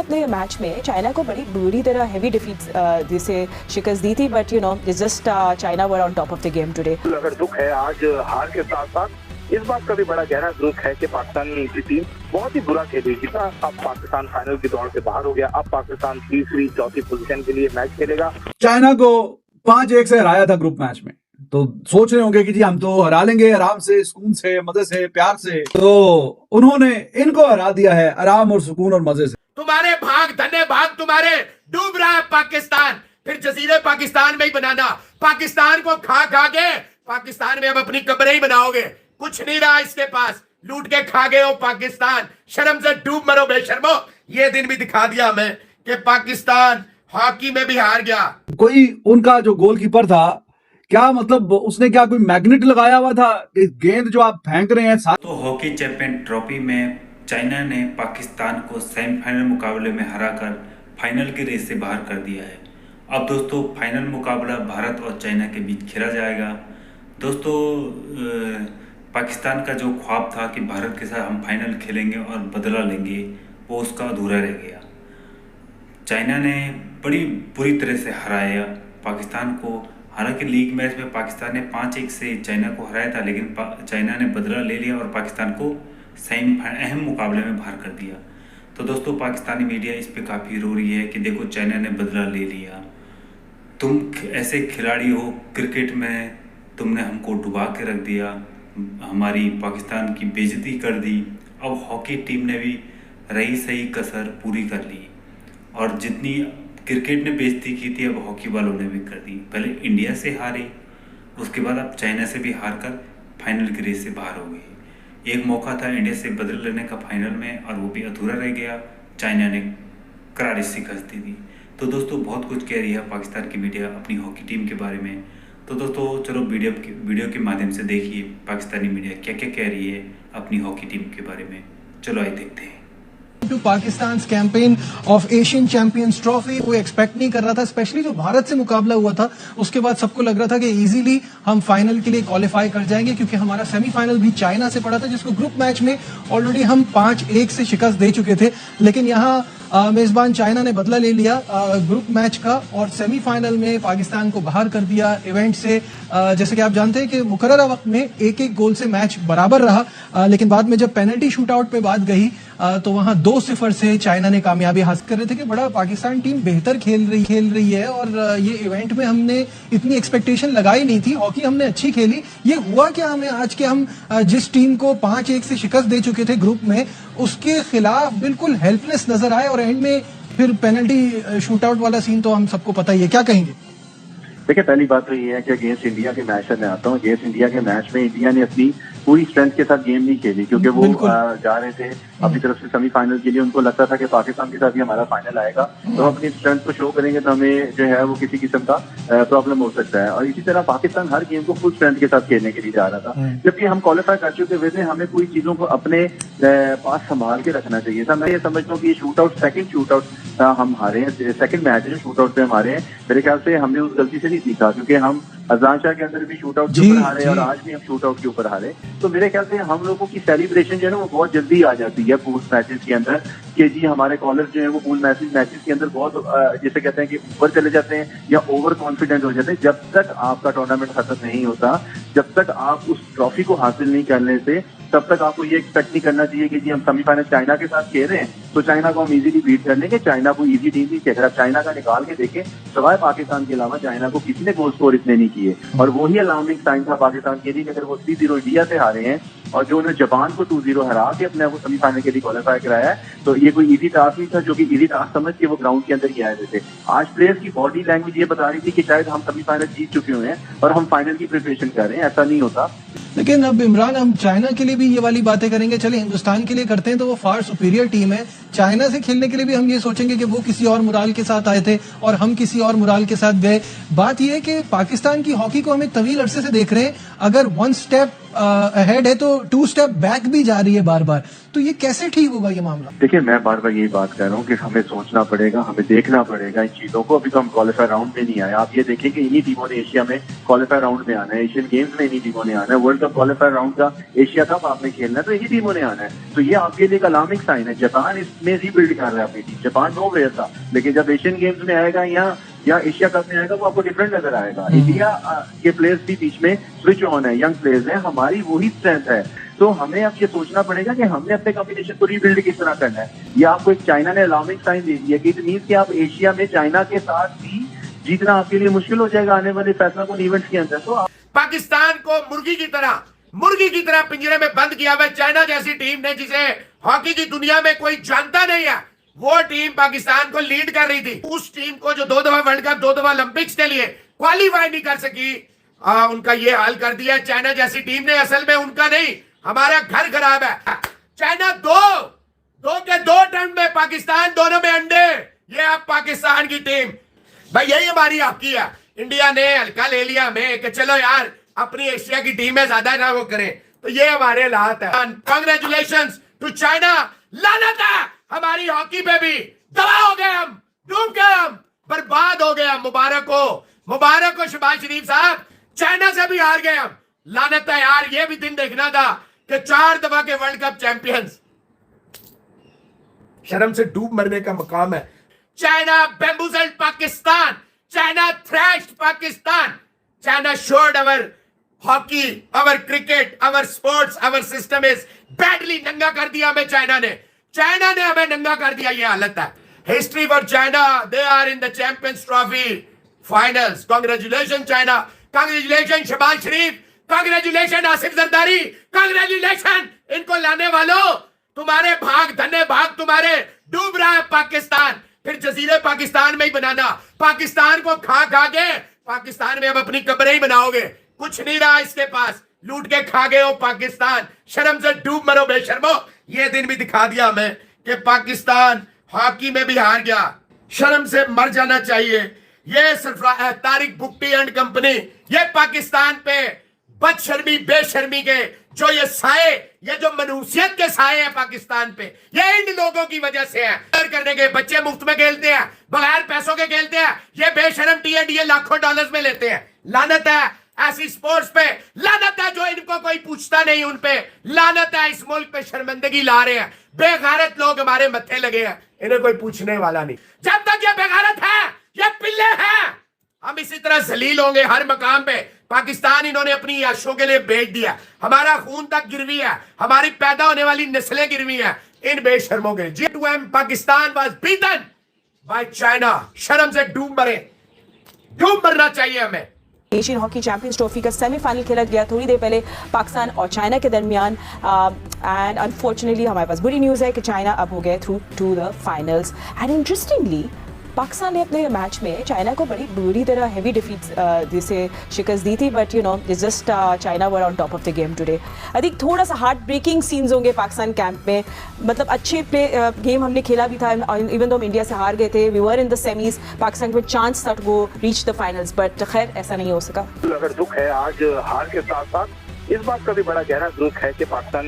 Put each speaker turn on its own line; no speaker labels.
अपने मैच में चाइना को बड़ी बुरी तरह हेवी डिफीट जिसे शिकस्त दी थी, but it's just China were on top of the game today.
अगर दुख है आज हार के साथ साथ इस बात का भी बड़ा गहरा दुख है कि पाकिस्तानी की टीम बहुत ही बुरा खेली। जितना अब पाकिस्तान फाइनल की दौड़ से बाहर हो गया, अब पाकिस्तान तीसरी चौथी पोजीशन के लिए मैच खेलेगा।
चाइना को 5-1 से हराया था ग्रुप मैच में, तो सोच रहे होंगे कि जी हम तो हरा लेंगे आराम से, सुकून से, मजे से, प्यार से। तो उन्होंने इनको हरा दिया है आराम और सुकून और मजे से।
तुम्हारे भाग धन्य भाग तुम्हारे, डूब रहा है पाकिस्तान, फिर जजीरे पाकिस्तान में ही बनाना। पाकिस्तान को खा खा के पाकिस्तान में अब अपनी कब्रें ही बनाओगे, कुछ नहीं रहा इसके पास, लूट के खा गए हो पाकिस्तान। शर्म से डूब मरो बेशर्मो। ये दिन भी दिखा दिया हमें कि पाकिस्तान हॉकी में भी हार गया।
कोई उनका जो गोलकीपर था, क्या मतलब उसने क्या कोई मैग्नेट लगाया हुआ था, गेंद जो आप फेंक रहे हैं
तो हॉकी चैंपियन ट्रॉफी में चाइना ने पाकिस्तान को सेमीफाइनल मुकाबले में हराकर फाइनल की रेस से बाहर कर दिया है। अब दोस्तों फाइनल मुकाबला भारत और चाइना के बीच खेला जाएगा। दोस्तों पाकिस्तान का जो ख्वाब था कि भारत के साथ हम फाइनल खेलेंगे और बदला लेंगे, वो उसका अधूरा रह गया। चाइना ने बड़ी बुरी तरह से हराया पाकिस्तान को। हालांकि लीग मैच में पाकिस्तान ने 5-1 से चाइना को हराया था, लेकिन चाइना ने बदला ले लिया और पाकिस्तान को अहम मुकाबले में बाहर कर दिया। तो दोस्तों पाकिस्तानी मीडिया इस पे काफ़ी रो रही है कि देखो चाइना ने बदला ले लिया, तुम ऐसे खिलाड़ी हो, क्रिकेट में तुमने हमको डुबा के रख दिया, हमारी पाकिस्तान की बेइज्जती कर दी। अब हॉकी टीम ने भी रही सही कसर पूरी कर ली, और जितनी क्रिकेट ने बेइज्जती की थी अब हॉकी वालों ने भी कर दी। पहले इंडिया से हारे, उसके बाद अब चाइना से भी हार कर फाइनल की रेस से बाहर हो गई। एक मौका था इंडिया से बदल लेने का फाइनल में, और वो भी अधूरा रह गया, चाइना ने करारी शिकस्त दी। तो दोस्तों बहुत कुछ कह रही है पाकिस्तान की मीडिया अपनी हॉकी टीम के बारे में। तो दोस्तों चलो वीडियो के माध्यम से देखिए पाकिस्तानी मीडिया क्या क्या कह रही है अपनी हॉकी टीम के बारे में। चलो आइए देखते हैं।
To Pakistan campaign of Asian Champions Trophy कोई एक्सपेक्ट नहीं कर रहा था, स्पेशली जो भारत से मुकाबला हुआ था उसके बाद सबको लग रहा था कि इजीली हम फाइनल के लिए क्वालिफाई कर जाएंगे, क्योंकि हमारा सेमीफाइनल भी चाइना से पड़ा था, जिसको ग्रुप मैच में ऑलरेडी हम 5-1 से शिकस्त दे चुके थे। लेकिन यहाँ मेजबान चाइना ने बदला ले लिया ग्रुप मैच का, और सेमीफाइनल में पाकिस्तान को बाहर कर दिया इवेंट से। जैसे कि आप जानते हैं कि मुकर्ररा वक्त में 1-1 गोल से मैच बराबर रहा, लेकिन बाद में जब पेनल्टी शूटआउट पे बात गई तो वहां 2-0 से चाइना ने कामयाबी हासिल कर रहे थे कि बड़ा पाकिस्तान टीम बेहतर खेल रही है, और ये इवेंट में हमने इतनी एक्सपेक्टेशन लगाई नहीं थी। हॉकी हमने अच्छी खेली। ये हुआ क्या हमें आज के हम जिस टीम को 5-1 से शिकस्त दे चुके थे ग्रुप में, उसके खिलाफ बिल्कुल हेल्पलेस नजर आए, और एंड में फिर पेनल्टी शूटआउट वाला सीन तो हम सबको पता ही है। क्या कहेंगे?
देखिए पहली बात तो ये है कि अगेंस्ट इंडिया के मैच में आता हूँ, अगेंस्ट इंडिया के मैच में इंडिया ने अपनी पूरी स्ट्रेंथ के साथ गेम नहीं खेली, क्योंकि वो जा रहे थे अपनी तरफ से सेमीफाइनल के लिए। उनको लगता था कि पाकिस्तान के साथ ही हमारा फाइनल आएगा, तो हम अपनी स्ट्रेंथ को शो करेंगे तो हमें जो है वो किसी किस्म का प्रॉब्लम हो सकता है। और इसी तरह पाकिस्तान हर गेम को फुल स्ट्रेंथ के साथ खेलने के लिए जा रहा था। जबकि हम क्वालिफाई कर चुके हुए थे, हमें पूरी चीजों को अपने पास संभाल के रखना चाहिए था। मैं ये समझता हूँ कि सेकंड शूटआउट हम हारे हैं, सेकंड मैच है जो शूटआउट पे हम हारे हैं। मेरे ख्याल से हमने उस गलती से नहीं सीखा, क्योंकि हम अजलान शाह के अंदर भी शूटआउट के ऊपर हारे और आज भी हम शूटआउट के ऊपर हारे। तो मेरे ख्याल से हम लोगों की सेलिब्रेशन जो है ना वो बहुत जल्दी आ जाती है पूल मैचेस के अंदर, कि जी हमारे कॉलर जो है वो पूल मैचेस के अंदर बहुत जैसे कहते हैं कि ऊपर चले जाते हैं या ओवर कॉन्फिडेंट हो जाते हैं। जब तक आपका टूर्नामेंट खत्म नहीं होता, जब तक आप उस ट्रॉफी को हासिल नहीं करने से, तब तक आपको ये एक्सपेक्ट नहीं करना चाहिए कि जी हम सेमीफाइनल चाइना के साथ खेल रहे हैं तो चाइना को हम इजीली बीट कर लेंगे। चाइना को इजी टीम नहीं खेल रहा। चाइना का निकाल के देखें, सवाए पाकिस्तान के अलावा चाइना को किसी ने गोल स्कोर इतने नहीं किए, और वही अलार्मिंग साइन था पाकिस्तान के लिए कि अगर वो 3-0 इंडिया से हारे हैं और जो उन्होंने जापान को 2-0 हरा के अपने आप को सेमीफाइनल के लिए क्वालिफाई कराया है, तो ये कोई इजी टास्क नहीं था, जो कि इजी टास्क समझ के वो ग्राउंड के अंदर ही आए हुए थे। आज प्लेयर्स की बॉडी लैंग्वेज ये बता रही थी कि शायद हम सेमीफाइनल जीत चुके हुए हैं और हम फाइनल की प्रिपरेशन कर रहे हैं। ऐसा नहीं होता।
लेकिन अब इमरान, हम चाइना के लिए भी ये वाली बातें करेंगे, चले हिंदुस्तान के लिए करते हैं तो वो फार सुपीरियर टीम है। चाइना से खेलने के लिए भी हम ये सोचेंगे कि वो किसी और मुराल के साथ आए थे और हम किसी और मुराल के साथ गए। बात यह है कि पाकिस्तान की हॉकी को हम एक तवील अरसे से देख रहे हैं। अगर वन स्टेप अहेड है तो 2 स्टेप बैक भी जा रही है बार बार, तो ये कैसे ठीक होगा ये मामला?
देखिए, मैं बार बार यही बात कर रहा हूँ कि हमें सोचना पड़ेगा, हमें देखना पड़ेगा इन चीजों को। अभी तो हम क्वालिफायर राउंड में नहीं आए। आप ये देखें कि इन्हीं टीमों ने एशिया में क्वालिफायर राउंड में आना है, एशियन गेम्स में इन्हीं टीमों ने आना है, वर्ल्ड कप क्वालिफायर राउंड का एशिया कप आपने खेलना है तो इन्हीं टीमों ने आना है। तो ये आपके लिए एक अलार्मिंग साइन है। जापान इसमें रीबिल्ड कर रहा है अपनी टीम। जापान नो वेयर था, लेकिन जब एशियन गेम्स में आएगा या एशिया कप में आएगा वो आपको डिफरेंट नजर आएगा। इंडिया के प्लेयर्स भी बीच में स्विच ऑन है, यंग प्लेयर्स हैं, हमारी वही स्ट्रेंथ है। तो हमें अब ये सोचना पड़ेगा कि हमने अपने कॉम्बिनेशन को रीबिल्ड किस तरह करना है। ये आपको एक चाइना ने अलार्मिंग साइन दे दिया कि इट मींस कि आप एशिया में चाइना के साथ भी जीतना आपके लिए मुश्किल हो जाएगा आने वाले फैसला को इवेंट्स के अंदर। तो
पाकिस्तान को मुर्गी की तरह पिंजरे में बंद किया हुआ चाइना जैसी टीम ने, जिसे हॉकी की दुनिया में कोई जानता नहीं है, वो टीम पाकिस्तान को लीड कर रही थी। उस टीम को जो 2 दफा वर्ल्ड कप 2 दफा ओलंपिक्स के लिए क्वालिफाई नहीं कर सकी, उनका ये हाल कर दिया चाइना जैसी टीम ने। असल में उनका नहीं, हमारा घर खराब है। चाइना दो के 2 टन में, पाकिस्तान दोनों में अंडे। ये अब पाकिस्तान की टीम, भाई यही हमारी हॉकी है। इंडिया ने हल्का ले लिया हमें कि चलो यार अपनी एशिया की टीम में ज्यादा ना वो करें, तो ये हमारे हालात है। Congratulations to China. लानत है हमारी हॉकी पे भी। दबा हो गए हम, डूब गए हम, बर्बाद हो गया। मुबारक हो शहबाज शरीफ साहब, चाइना से भी हार गए हम। लानत है यार, ये भी दिन देखना था कि 4 दफा के वर्ल्ड कप चैंपियंस। शर्म से डूब मरने का मकाम है। China bamboozled Pakistan, China thrashed Pakistan, China showed our hockey, our cricket, our sports, our system is badly. नंगा कर दिया हमें चाइना ने हमें नंगा कर दिया। ये हालत है। History for China, they are in the Champions Trophy finals. Congratulation China, congratulation Shahbaz Sharif, congratulation Asif Zardari, congratulation इनको लाने वालों। तुम्हारे भाग धन्य भाग तुम्हारे। डूब रहा है पाकिस्तान, फिर जजीरे पाकिस्तान में ही बनाना। पाकिस्तान को खा के पाकिस्तान में अब अपनी कब्रें ही बनाओगे। कुछ नहीं रहा इसके पास, लूट के खा गए हो पाकिस्तान। शर्म से डूब मरो बेशर्मो। ये दिन भी दिखा दिया हमें कि पाकिस्तान हॉकी में भी हार गया। शर्म से मर जाना चाहिए। ये तारिक बुक्टी एंड कंपनी, ये पाकिस्तान पे बदशर्मी बेशर्मी के जो ये साए, ये जो मनुष्यत के साए हैं पाकिस्तान पे, ये इन लोगों की वजह से है। करने के बच्चे मुफ्त में खेलते हैं, बगैर पैसों के खेलते हैं। ये बेशरम टी लाखों डॉलर्स में लेते हैं। लानत है ऐसी स्पोर्ट्स पे, लानत है जो इनको कोई पूछता नहीं उन पे। लानत है इस मुल्क पे शर्मिंदगी ला रहे हैं। बेगैरत लोग हमारे मत्थे लगे हैं, इन्हें कोई पूछने वाला नहीं। जब तक ये बेगैरत है, ये पिल्ले हैं, हम इसी तरह जलील होंगे हर मकाम पे। पाकिस्तान इन्होंने अपनी याशों के लिए बेच दिया। हमारा खून तक गिरवी है, हमारी पैदा होने वाली नस्लें गिरवी हैं इन बेशर्मों के। G2M Pakistan was beaten by China. शर्म से डूब मरना चाहिए हमें।
एशियन हॉकी चैंपियंस ट्रॉफी का सेमीफाइनल खेला गया थोड़ी देर पहले पाकिस्तान और चाइना के दरमियान, एंड अनफॉर्चुनेटली हमारे पास बुरी न्यूज़ है कि चाइना अब हो गए through to the finals. And interestingly Pakistan ने अपने मैच में चाइना को बड़ी बुरी तरह हेवी डिफीट्स जिसे शिकस्त दी थी, but it's just China were on top of the game today. I think थोड़ा सा हार्ट ब्रेकिंग सीन्स होंगे पाकिस्तान कैंप में। मतलब अच्छे गेम हमने खेला भी था, इवन दो हम इंडिया से हार गए थे, we were in the semis, Pakistan को चांस था वो रीच द फाइनल्स, बट खैर ऐसा नहीं हो सका।
अगर दुख है आज हार के साथ साथ, इस बात का भी बड़ा गहरा दुख है कि पाकिस्तान